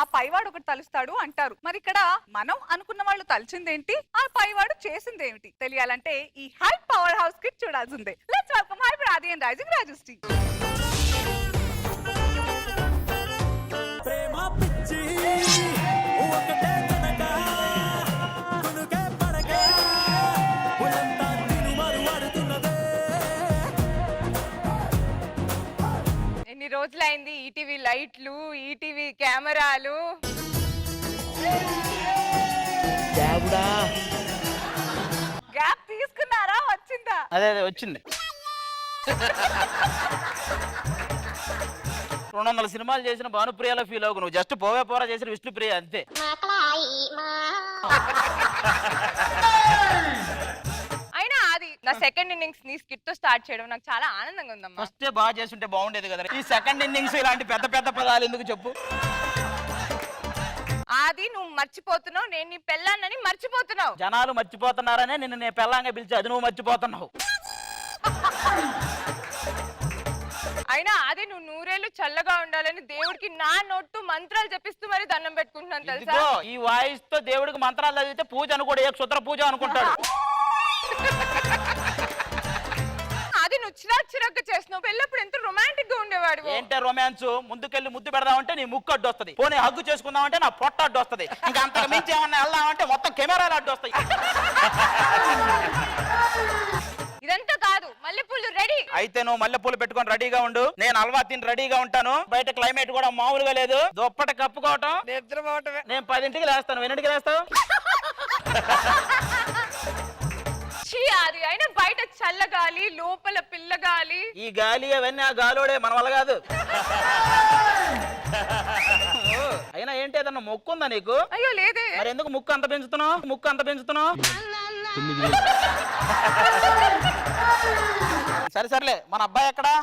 ఆ పైవాడు ఒకటి తలుస్తాడు అంటారు. మరి ఇక్కడ మనం అనుకున్న వాళ్ళు తలిచిందేంటి, ఆ పైవాడు చేసిందేమిటి తెలియాలంటే ఈ హై పవర్ హౌస్ కి చూడాల్సిందే. లెట్స్ వెల్కమ్ హై ఆది అండ్ రైజింగ్ రాజశ్రీ. ఎన్ని రోజులైంది ఈటీవీ లైట్లు, ఈటీవీ కెమెరాలు. గ్యాప్ తీసుకున్నారా, వచ్చిందా? అదే వచ్చింది. 200 సినిమాలు చేసిన భానుప్రియలో ఫీల్ అవ్వకు, నువ్వు జస్ట్ పోవే పోరా చేసిన విష్ణుప్రియ అంతే. అయినా అది నా సెకండ్ ఇన్నింగ్స్ నీ స్కిట్ తో స్టార్ట్ చేయడం నాకు చాలా ఆనందంగా ఉందమ్మా. ఫస్టే బాగా చేస్తుంటే బాగుండేది కదా. ఈ సెకండ్ ఇన్నింగ్స్ ఇలాంటి పెద్ద పెద్ద పదాలు ఎందుకు చెప్పు. అది నువ్వు మర్చిపోతున్నావు, నేను నీ పెళ్ళాన్నని మర్చిపోతున్నావు. జనాలు మర్చిపోతున్నారనే నిన్ను నేను పెళ్ళంగా పిలిచి అది నువ్వు మర్చిపోతున్నావు. అయినా అది నువ్వు నూరేళ్లు చల్లగా ఉండాలని దేవుడికి నా నోట్టు మంత్రాలు చెప్పిస్తూ మరి దండం పెట్టుకుంటున్నాను తెలుసా. ఈ వాయిస్ తో దేవుడికి మంత్రాలు చదివితే పూజ అనుకోడు, ఏ క్షుద్ర పూజ అనుకుంటాడు. అది నువ్వు చిరాకు చేస్తున్నావు. పెళ్ళప్పుడు ఎంత రొమాంటిక్ గా ఉండేవాడు. ఏంటే రొమాన్స్, ముందుకెళ్ళి ముద్దు పెడదామంటే నీ ముక్కు అడ్డు వస్తుంది, పోనీ హగ్గు చేసుకుందామంటే నా పొట్ట అడ్డు వస్తుంది, ఇంకా అంతకు మించి ఏమన్నా వెళ్దామంటే మొత్తం కెమెరాలు అడ్డు వస్తాయి. ఇదంతా కాదు, మల్లెపూలు రెడీ. అయితే నువ్వు మల్లెపూలు పెట్టుకొని రెడీగా ఉండు, నేను అల్వా తిని రెడీగా ఉంటాను. బయట క్లైమేట్ కూడా మామూలుగా లేదు, దుప్పటి కప్పుకోవటం నిద్రపోవటమే. నేను 10ంటికి లేస్తాను, 8ంటికి లేస్తావు. అది అయినా బయట చల్లగాలి, లోపల పిల్లగాలి. ఈ గాలి అవన్నీ ఆ గాలోడే, మన వల్ల కాదు. అయినా ఏంటి, ఏదన్నా మొక్కు ఉందా నీకు? అయ్యో లేదే. మరి ఎందుకు ముక్కు అంత పెంచుతున్నావు? సరే సర్లే, మన అబ్బాయి ఎక్కడా?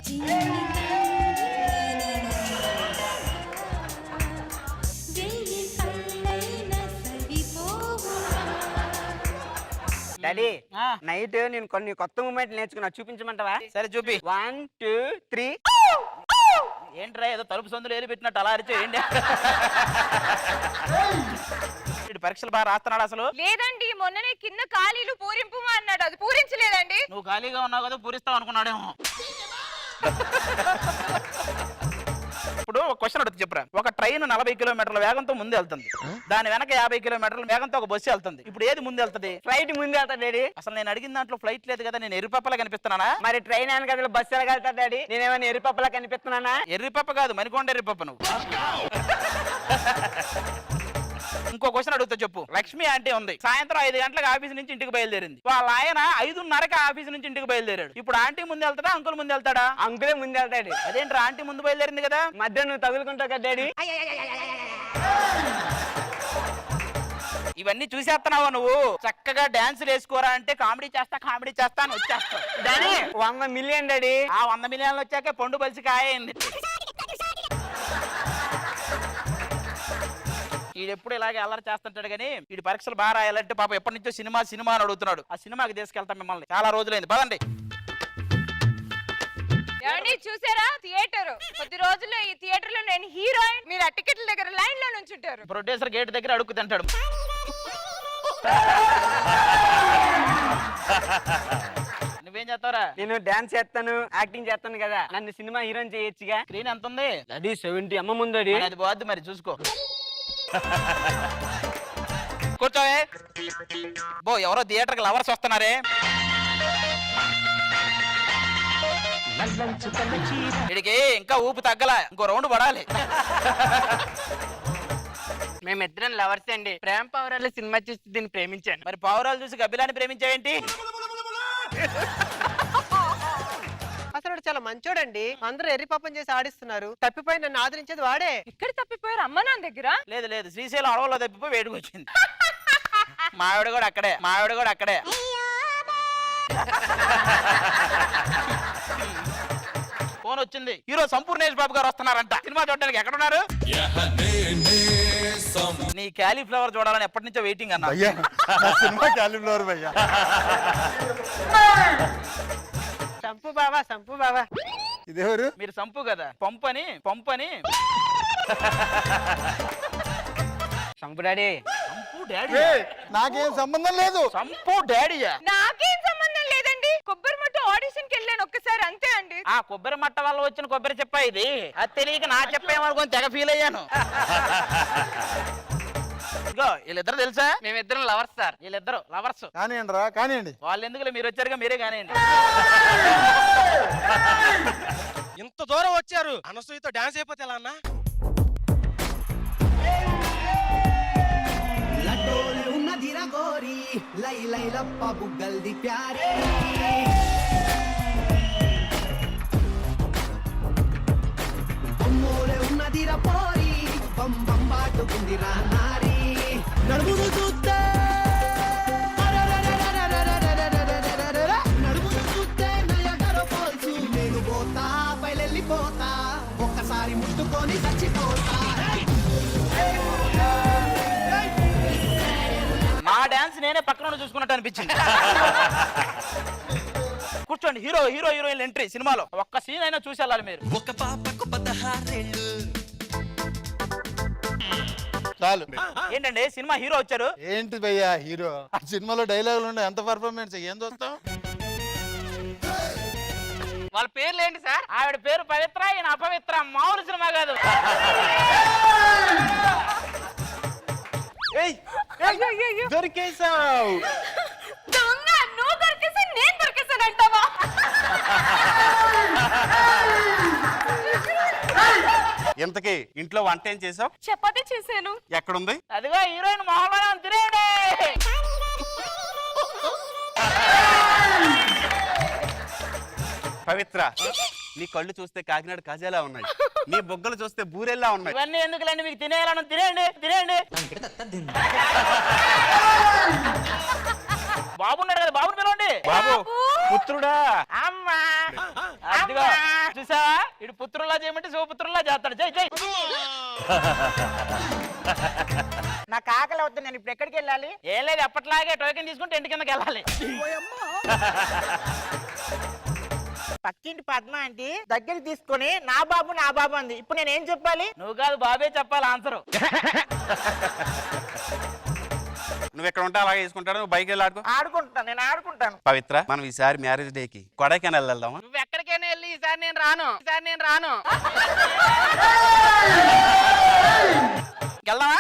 డాడీ నైట్ నేను కొన్ని కొత్త మూమెంట్ నేర్చుకున్నా, చూపించమంటావా? సరే చూపి. 1 2 3. ఏంట్రా ఏదో తలుపు సందులు ఏలి పెట్టినట్టు అలా అరిచే ఏంటి? పరీక్షలు బాగా రాస్తున్నాడు అసలు? లేదండి, మొన్ననే కింద ఖాళీలు పూరింపు అన్నాడు, అది పూరించలేదండి. నువ్వు ఖాళీగా ఉన్నావు కదా, పూరిస్తావు అనుకున్నాడేమో. ఇప్పుడు ఒక క్వశ్చన్ అడుగుతుంది, చెప్పురా. ఒక ట్రైన్ 40 కిలోమీటర్ల వేగంతో ముందు వెళ్తుంది, దాని వెనక 50 కిలోమీటర్ల వేగంతో ఒక బస్సు వెళ్తుంది. ఇప్పుడు ఏది ముందు వెళ్తుంది? ఫ్లైట్ ముందు వెళ్తాడు డాడీ. అసలు నేను అడిగిన దాంట్లో ఫ్లైట్ లేదు కదా, నేను ఎర్రిపప్పలా కనిపిస్తున్నానా? మరి ట్రైన్ వెనక బస్సు వెళ్తాడు డాడీ, నేనేమైనా ఎర్రిపప్పలా కనిపిస్తున్నానా? ఎర్రిపప్ప కాదు, మణికొండ ఎర్రిపప్ప నువ్వు. ఇంకో క్వశ్చన్ అడుగుతా చెప్పు. లక్ష్మి ఆంటీ ఉంది, సాయంత్రం 5 గంటలకు ఆఫీస్ నుంచి ఇంటికి బయలుదేరింది. వాళ్ళ ఆయన 5:30కి ఆఫీస్ నుంచి ఇంటికి బయలుదేరాడు. ఇప్పుడు ఆంటీ ముందు వెళ్తాడా, అంకుల్ ముందు వెళ్తాడా? అంకులే ముందు వెళ్తాడు. అదేంట్రా, ఆంటీ ముందు బయలుదేరింది కదా? మధ్య నువ్వు తగులుకుంటావు కదా డాడీ. ఇవన్నీ చూసేస్తున్నావా నువ్వు? చక్కగా డాన్సులు వేసుకోరా అంటే కామెడీ చేస్తా అని వచ్చేస్తావు. Daddy 100 million daddy. ఆ 100 మిలియన్లు వచ్చాక పండు బలిసి కాయింది. వీడు ఎప్పుడు ఇలాగే అల్లరి చేస్తుంటాడు కానీ వీడి పరీక్షలు బాగా రాయాలంటే పాప ఎప్పటి నుంచో సినిమా అని అడుగుతున్నాడు. ఆ సినిమాకి తీసుకెళ్తాం మిమ్మల్ని, చాలా రోజులైంది, పదండి. ఏమండి చూసారా థియేటర్, కొద్ది రోజుల్లో ఈ థియేటర్ లో నేను హీరోయిన్, మీరు ఆ టికెట్ల దగ్గర లైన్ లో నుంచుంటారు. ప్రొడ్యూసర్ గేట్ దగ్గర అడుగు తింటాడు. నువ్వేం చేస్తావురా? నేను డాన్స్ చేస్తాను, యాక్టింగ్ చేస్తాను కదా, నన్ను సినిమా హీరోయిన్ చేయొచ్చుగా. స్క్రీన్ ఎంత ఉంది? డాడీ 70 అమ్మ ముందడి. అది బాద్దు మరి, చూసుకో. కూర్చోవే. బో ఎవరో థియేటర్కి లవర్స్ వస్తున్నారే. వీడికి ఇంకా ఊపు తగ్గల, ఇంకో రౌండ్ పడాలి. మేమిద్దరం లవర్స్ అండి. ప్రేమ పౌరాలు సినిమా చూసి దీన్ని ప్రేమించాను. మరి పావురాలు చూసి గబ్బిలాన్ని ప్రేమించావేంటి? అసలు చాలా మంచోడండి, అందరూ ఎర్రి పాపం చేసి ఆడిస్తున్నారు, తప్పిపోయి నన్ను ఆదరించేది వాడే. ఇక్కడ తప్పిపోయారు అమ్మ నాన్న దగ్గర? లేదు, శ్రీశైలం అడవులో తప్పిపోయి వేడికి వచ్చింది. మావిడ కూడా అక్కడే. ఫోన్ వచ్చింది, హీరో సంపూర్ణేష్ బాబు గారు వస్తున్నారంట సినిమా చూడడానికి. ఎక్కడున్నారు? నీ క్యాలీఫ్లవర్ చూడాలని ఎప్పటి నుంచో వెయిటింగ్ అన్నా. సినిమా క్యాలీఫ్లవర్ భయ్యా. సంపు బావా. ఇదేవరు? మీరు సంపు కదా, పంపని శంపు డాడీ సంపు డాడీ ఏయ్, నాకేం సంబంధం లేదు. సంపు డాడీయా? నాకేం సంబంధం లేదండి, కొబ్బరి మట్ట ఆడిషన్ కి వెళ్ళాను ఒక్కసారి అంతే అండి. ఆ కొబ్బరి మట్ట వల్ల వచ్చిన కొబ్బరి చెప్ప ఇది. అది తెలియక నా చెప్పేమనుకొని తెగ ఫీల్ అయ్యాను. ఇగో వీళ్ళిద్దరు తెలుసా? మేమిద్దరం లవర్స్ సార్. వీళ్ళిద్దరు లవర్స్. కానివ్వండి రా, కానివ్వండి. వాళ్ళు ఎందుకులే, మీరు వచ్చారుగా, మీరే కానివ్వండి. ఇంత దూరం వచ్చారు, అనసూయతో డాన్స్ అయిపోతే ఎలా అన్నా? లడ్డోలే ఉన్నదిరా గోరి లై లై లప్ప బుగ్గల్ది ప్యారీ బొమ్మోలే ఉన్నదిరా పోరి బం బం బాటుకుందిరా నారి నడుమును చూస్తే నడుమును చూస్తే నయగర పోల్చు నేను పోతా పైలెళ్ళిపోతా ఒక్కసారి ముట్టుకొని చచ్చిపోతా మా డాన్స్ నేనే పక్కన నుండి చూసుకున్నట్టు అనిపించింది. కూర్చోండి. హీరో హీరోయిన్ ఎంట్రీ సినిమాలో ఒక్క సీన్ అయినా చూసి వెళ్ళాలి మీరు. ఒక పాపకు 16 ఏళ్ళు చాలు. ఏంటండి సినిమా హీరో వచ్చారు? ఏంటి భయ్యా హీరో? ఆ సినిమాలో డైలాగులు ఉండే ఎంత పర్ఫార్మెన్స్, ఏం చూస్తాం? వాళ్ళ పేర్లు ఏంటి సార్? ఆవిడ పేరు పవిత్ర, ఈయన అపవిత్ర. మామూలు సినిమా కాదు. దొరికేసావు. దొంగ, నువ్వు దొరికేసా నేను దొరికేసాను అంటావా? ఇంతకీ ఇంట్లో వంట ఏం చేసావు? చపాతీ చేశాను. ఎక్కడుంది? అదిగో హీరోయిన్ మొహంలోనే తినేయండి. పవిత్ర, నీ కళ్ళు చూస్తే కాకినాడ కాజాలా ఉన్నాయి, నీ బొగ్గలు చూస్తే బూరెల్లా ఉన్నాయి. ఇవన్నీ ఎందుకులేండి, మీకు తినేయాలను తినేయండి. బాబున్నాడు కదా, బాబుని పిలవండి. బాబు, పుత్రుడా? అమ్మా, అదిగో చూసావా, ఇటు పుత్రుల్లా చేయమంటే శివపుత్రుల్లా చేస్తాడు. జై జై. నాకు ఆకలి అవుతుంది, నేను ఇప్పుడు ఎక్కడికి వెళ్ళాలి? ఏం లేదు, ఎప్పట్లాగే టోకెన్ తీసుకుంటే ఇంటి కిందకి వెళ్ళాలి. పక్కింటి పద్మ అంటే దగ్గర తీసుకొని నా బాబు అంది. ఇప్పుడు నేను ఏం చెప్పాలి? నువ్వు కాదు, బాబే చెప్పాలి ఆన్సరు. నువ్వు ఎక్కడ ఉంటే అలాగే తీసుకుంటాడు, నువ్వు బైక్ వెళ్ళి ఆడుకో. నేను ఆడుకుంటాను. పవిత్ర, మనం ఈసారి మ్యారేజ్ డేకి కొడైకెనాల్ వెళ్దామా? నువ్వు ఎక్కడికైనా వెళ్ళి ఈసారి నేను రాను. వెళ్దామా?